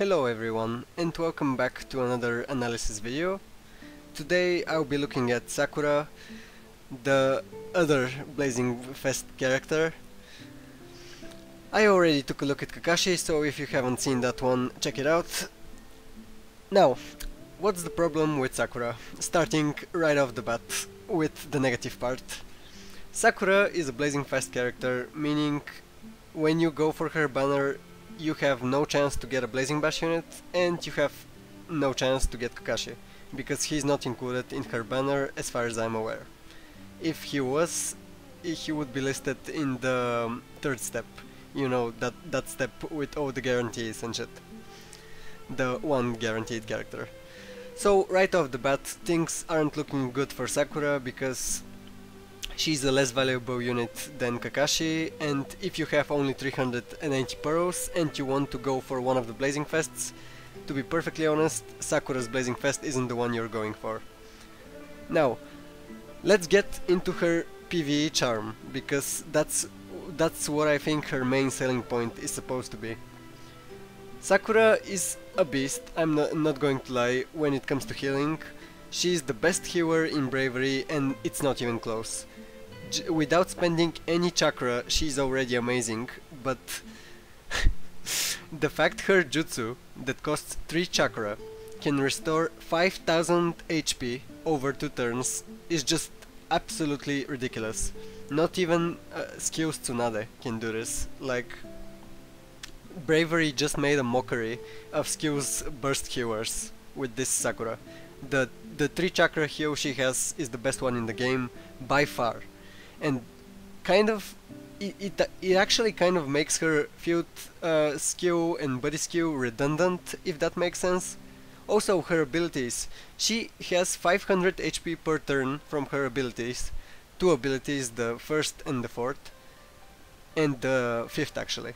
Hello everyone and welcome back to another analysis video. Today I'll be looking at Sakura, the other Blazing Fest character. I already took a look at Kakashi, so if you haven't seen that one, check it out. Now, what's the problem with Sakura? Starting right off the bat with the negative part. Sakura is a Blazing Fest character, meaning when you go for her banner you have no chance to get a Blazing Bash unit, and you have no chance to get Kakashi, because he's not included in her banner as far as I'm aware. If he was, he would be listed in the third step, you know, that step with all the guarantees and shit. The one guaranteed character. So right off the bat things aren't looking good for Sakura, because she's a less valuable unit than Kakashi, and if you have only 380 pearls and you want to go for one of the Blazing Fests, to be perfectly honest, Sakura's Blazing Fest isn't the one you're going for. Now, let's get into her PvE charm, because that's what I think her main selling point is supposed to be. Sakura is a beast, I'm not going to lie, when it comes to healing. She's the best healer in Bravery, and it's not even close. Without spending any chakra, she's already amazing, but the fact her jutsu, that costs 3 chakra, can restore 5000 HP over 2 turns is just absolutely ridiculous. Not even Skills Tsunade can do this. Like, Bravery just made a mockery of Skills Burst healers with this Sakura. The 3 chakra heal she has is the best one in the game by far. And kind of, it actually kind of makes her field skill and body skill redundant, if that makes sense. Also, her abilities. She has 500 HP per turn from her abilities. 2 abilities, the first and the fourth. And the fifth actually.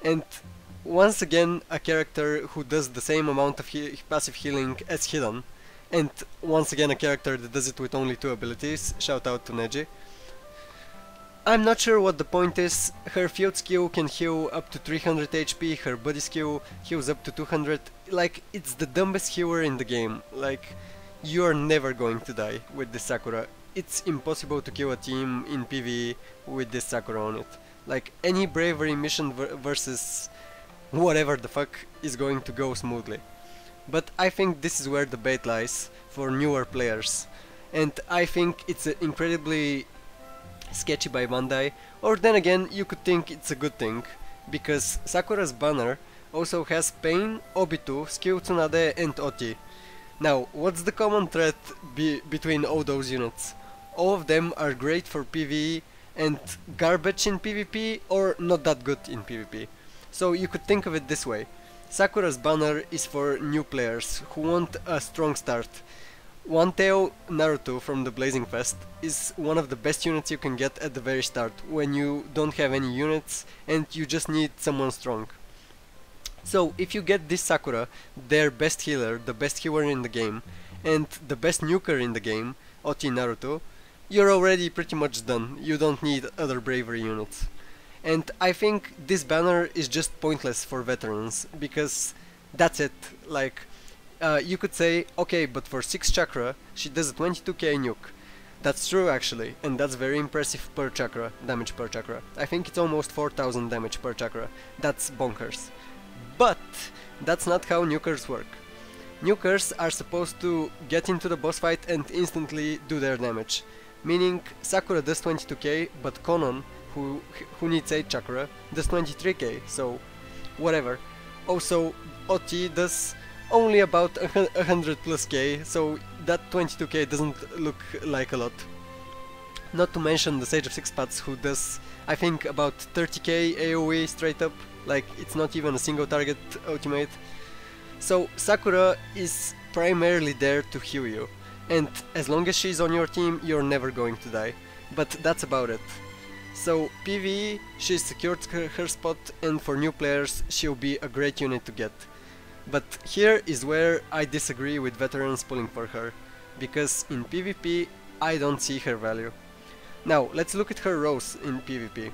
And once again, a character who does the same amount of passive healing as Hidden. And once again, a character that does it with only 2 abilities. Shout out to Neji. I'm not sure what the point is. Her field skill can heal up to 300 HP, her body skill heals up to 200. Like, it's the dumbest healer in the game. Like, you're never going to die with this Sakura. It's impossible to kill a team in PvE with this Sakura on it. Like, any Bravery mission versus whatever the fuck is going to go smoothly. But I think this is where the bait lies for newer players. And I think it's incredibly sketchy by Bandai, or then again you could think it's a good thing, because Sakura's banner also has Pain, Obito, Skill Tsunade and Oti. Now, what's the common thread between all those units? All of them are great for PvE and garbage in PvP, or not that good in PvP. So you could think of it this way. Sakura's banner is for new players who want a strong start. One Tail Naruto from the Blazing Fest is one of the best units you can get at the very start, when you don't have any units and you just need someone strong. So if you get this Sakura, their best healer, the best healer in the game, and the best nuker in the game, Oti Naruto, you're already pretty much done. You don't need other Bravery units. And I think this banner is just pointless for veterans, because that's it. Like, you could say, okay, but for 6 chakra, she does a 22k nuke. That's true actually, and that's very impressive per chakra, damage per chakra. I think it's almost 4000 damage per chakra. That's bonkers. But that's not how nukers work. Nukers are supposed to get into the boss fight and instantly do their damage. Meaning, Sakura does 22k, but Konon, who needs 8 chakra, does 23k, so whatever. Also, Oti does only about 100 plus k, so that 22k doesn't look like a lot. Not to mention the Sage of Six Paths, who does, I think, about 30k AoE straight up. Like, it's not even a single target ultimate. So Sakura is primarily there to heal you, and as long as she's on your team you're never going to die. But that's about it. So PvE, she's secured her spot, and for new players she'll be a great unit to get. But here is where I disagree with veterans pulling for her, because in PvP I don't see her value. Now let's look at her rows in PvP.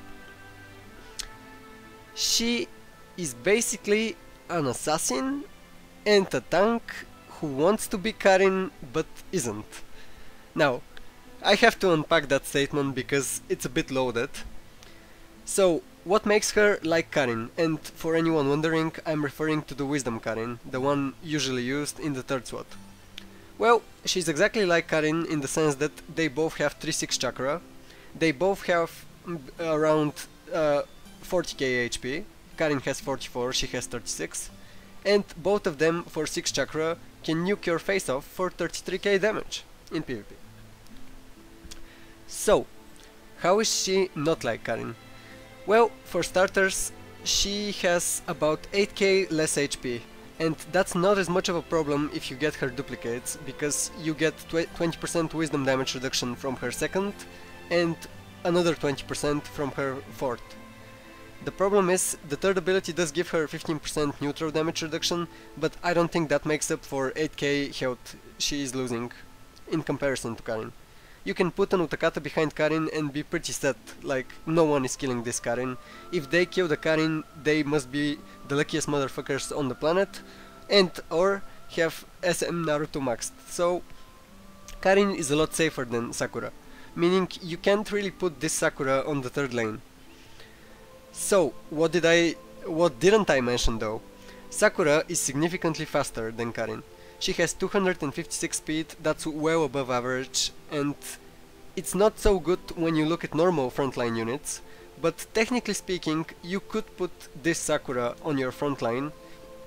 She is basically an assassin and a tank who wants to be Karin but isn't. Now, I have to unpack that statement because it's a bit loaded. So, what makes her like Karin? And for anyone wondering, I'm referring to the Wisdom Karin, the one usually used in the third SWAT. Well, she's exactly like Karin in the sense that they both have 3-6 chakra, they both have around 40k HP, Karin has 44, she has 36, and both of them for 6 chakra can nuke your face off for 33k damage in PvP. So, how is she not like Karin? Well, for starters, she has about 8k less HP, and that's not as much of a problem if you get her duplicates, because you get 20% wisdom damage reduction from her second, and another 20% from her fourth. The problem is, the third ability does give her 15% neutral damage reduction, but I don't think that makes up for 8k health she is losing in comparison to Karin. You can put an Utakata behind Karin and be pretty set, like no one is killing this Karin. If they kill the Karin, they must be the luckiest motherfuckers on the planet, and or have SM Naruto maxed. So Karin is a lot safer than Sakura, meaning you can't really put this Sakura on the third lane. So what didn't I mention though? Sakura is significantly faster than Karin. She has 256 speed, that's well above average, and it's not so good when you look at normal frontline units, but technically speaking, you could put this Sakura on your frontline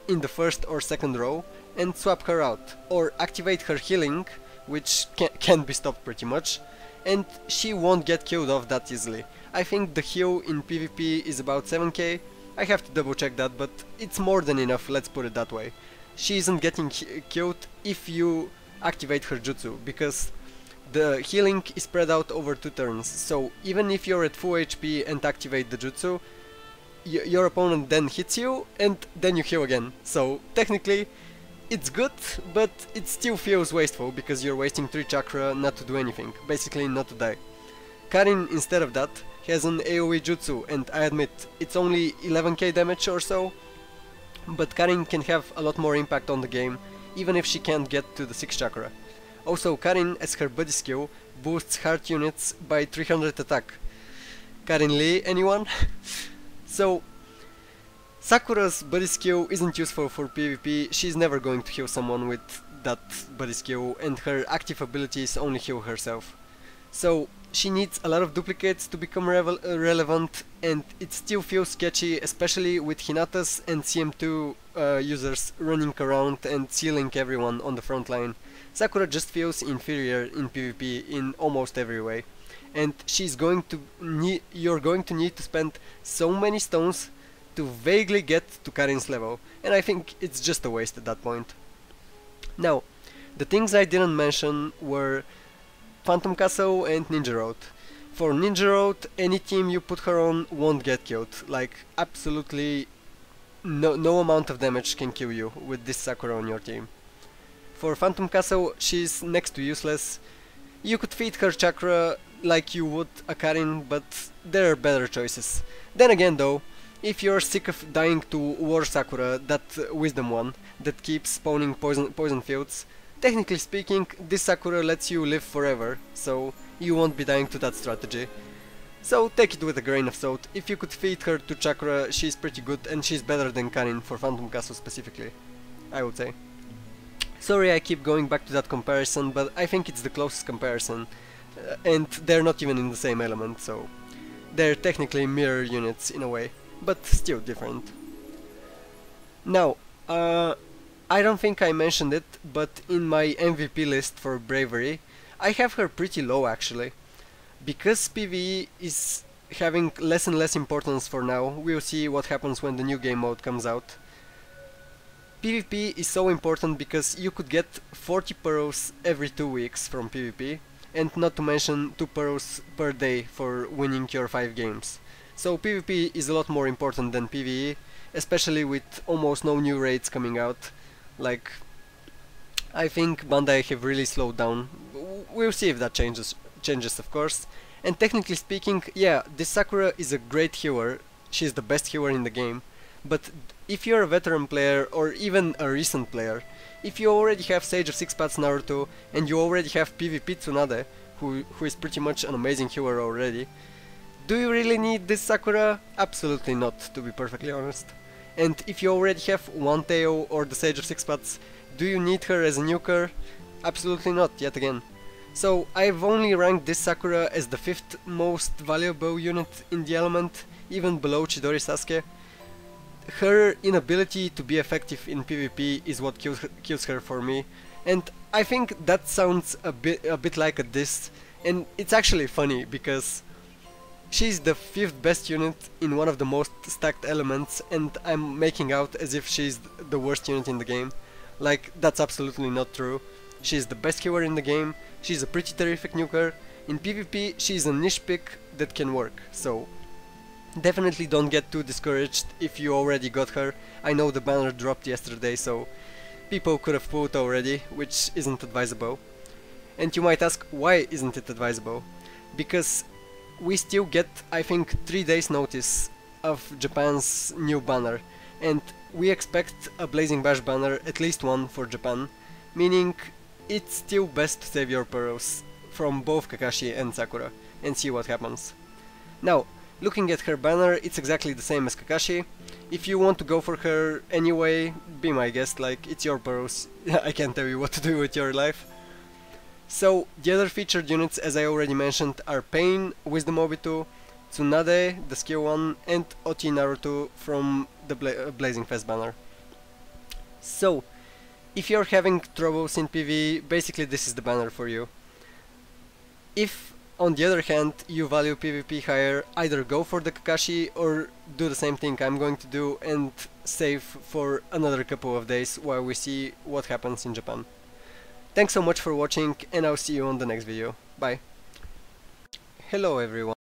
in the first or second row and swap her out, or activate her healing, which can be stopped pretty much, and she won't get killed off that easily. I think the heal in PvP is about 7k, I have to double check that, but it's more than enough, let's put it that way. She isn't getting killed if you activate her jutsu, because the healing is spread out over 2 turns, so even if you're at full HP and activate the jutsu, your opponent then hits you and then you heal again. So technically it's good, but it still feels wasteful because you're wasting 3 chakra not to do anything, basically not to die. Karin, instead of that, has an AoE jutsu, and I admit it's only 11k damage or so, but Karin can have a lot more impact on the game, even if she can't get to the 6 chakra. Also, Karin, as her buddy skill, boosts heart units by 300 attack. Karin Lee, anyone? So, Sakura's buddy skill isn't useful for PvP, she's never going to heal someone with that buddy skill, and her active abilities only heal herself. So, she needs a lot of duplicates to become relevant, and it still feels sketchy, especially with Hinata's and CM2 users running around and sealing everyone on the front line. Sakura just feels inferior in PvP in almost every way, and you're going to need to spend so many stones to vaguely get to Karin's level, and I think it's just a waste at that point. Now, the things I didn't mention were Phantom Castle and Ninja Road. For Ninja Road, any team you put her on won't get killed, like absolutely no amount of damage can kill you with this Sakura on your team. For Phantom Castle, she's next to useless. You could feed her chakra like you would a Karin, but there are better choices. Then again though, if you're sick of dying to War Sakura, that wisdom one, that keeps spawning poison fields, technically speaking, this Sakura lets you live forever, so you won't be dying to that strategy. So take it with a grain of salt. If you could feed her to chakra, she's pretty good, and she's better than Karin for Phantom Castle specifically, I would say. Sorry I keep going back to that comparison, but I think it's the closest comparison, and they're not even in the same element, so they're technically mirror units in a way, but still different. Now, I don't think I mentioned it, but in my MVP list for Bravery, I have her pretty low actually. Because PvE is having less and less importance for now, we'll see what happens when the new game mode comes out. PvP is so important because you could get 40 pearls every 2 weeks from PvP, and not to mention 2 pearls per day for winning your 5 games. So PvP is a lot more important than PvE, especially with almost no new raids coming out. Like, I think Bandai have really slowed down. We'll see if that changes of course. And technically speaking, yeah, this Sakura is a great healer, she's the best healer in the game, But if you're a veteran player or even a recent player, if you already have Sage of Six Paths Naruto and you already have PvP Tsunade, who is pretty much an amazing healer already, do you really need this Sakura? Absolutely not, to be perfectly honest. And if you already have one Teo or the Sage of Six Paths, do you need her as a nuker? Absolutely not, yet again. So I've only ranked this Sakura as the 5th most valuable unit in the element, even below Chidori Sasuke. Her inability to be effective in PvP is what kills her for me, and I think that sounds a bit like a diss, and it's actually funny because she's the 5th best unit in one of the most stacked elements, and I'm making out as if she's the worst unit in the game. Like, that's absolutely not true. She's the best healer in the game, she's a pretty terrific nuker. In PvP she's a niche pick that can work, so definitely don't get too discouraged if you already got her. I know the banner dropped yesterday, so people could have pulled already, which isn't advisable. And you might ask, why isn't it advisable? Because we still get, I think, 3 days notice of Japan's new banner, and we expect a Blazing Bash banner, at least one for Japan, meaning it's still best to save your pearls from both Kakashi and Sakura and see what happens. Now, looking at her banner, it's exactly the same as Kakashi. If you want to go for her anyway, be my guest, like, it's your pearls. I can't tell you what to do with your life. So, the other featured units, as I already mentioned, are Pain, Wisdom Obito, Tsunade, the skill one, and Oti Naruto from the Blazing Fest banner. So, if you're having troubles in PvE, basically this is the banner for you. If, on the other hand, you value PvP higher, either go for the Kakashi or do the same thing I'm going to do and save for another couple of days while we see what happens in Japan. Thanks so much for watching, and I'll see you on the next video. Bye. Hello everyone.